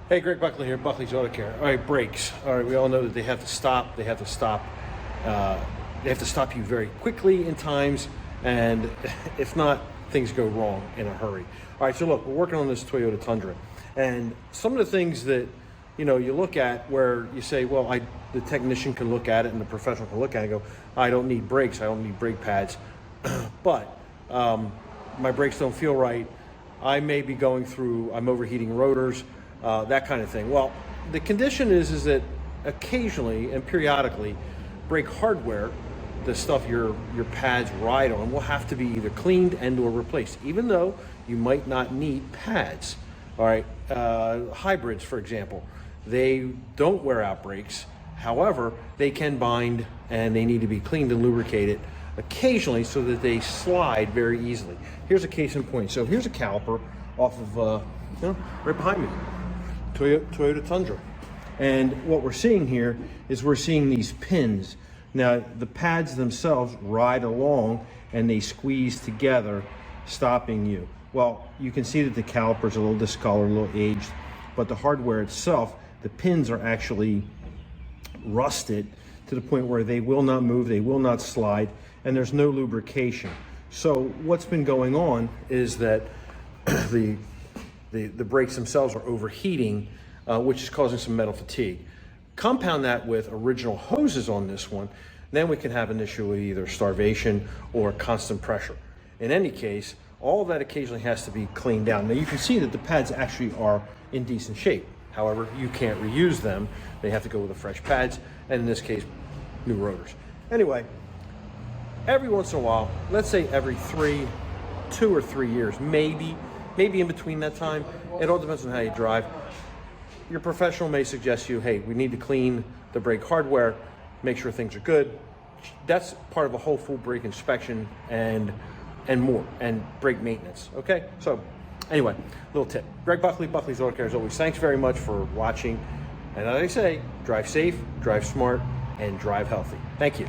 Hey, Greg Buckley here, Buckley's Auto Care. All right, brakes. All right, we all know that they have to stop. They have to stop. They have to stop you very quickly in times, and if not, things go wrong in a hurry. All right, so look, we're working on this Toyota Tundra, and some of the things that you look at where you say, well, the technician can look at it and the professional can look at it and go, I don't need brakes, I don't need brake pads, but my brakes don't feel right. I may be going through, I'm overheating rotors, that kind of thing. Well, the condition is that occasionally and periodically, brake hardware, the stuff your pads ride on, will have to be either cleaned and or replaced, even though you might not need pads. All right, hybrids, for example, they don't wear out brakes. However, they can bind and they need to be cleaned and lubricated occasionally so that they slide very easily. Here's a case in point. So here's a caliper off of, right behind me, Toyota Tundra. And what we're seeing here is we're seeing these pins. Now, the pads themselves ride along and they squeeze together, stopping you. Well, you can see that the caliper's a little discolored, a little aged, but the hardware itself, the pins are actually rusted to the point where they will not move, they will not slide, and there's no lubrication. So what's been going on is that the brakes themselves are overheating, which is causing some metal fatigue. Compound that with original hoses on this one, then we can have an issue with either starvation or constant pressure. In any case, all of that occasionally has to be cleaned down. Now you can see that the pads actually are in decent shape. However, you can't reuse them. They have to go with the fresh pads, and in this case, new rotors. Anyway, every once in a while, let's say every 2 or 3 years, maybe in between that time, it all depends on how you drive. Your professional may suggest to you, hey, we need to clean the brake hardware, make sure things are good. That's part of a whole full brake inspection and more, and brake maintenance, okay? So anyway, little tip. Greg Buckley, Buckley's Auto Care, as always. Thanks very much for watching. And as I say, drive safe, drive smart, and drive healthy. Thank you.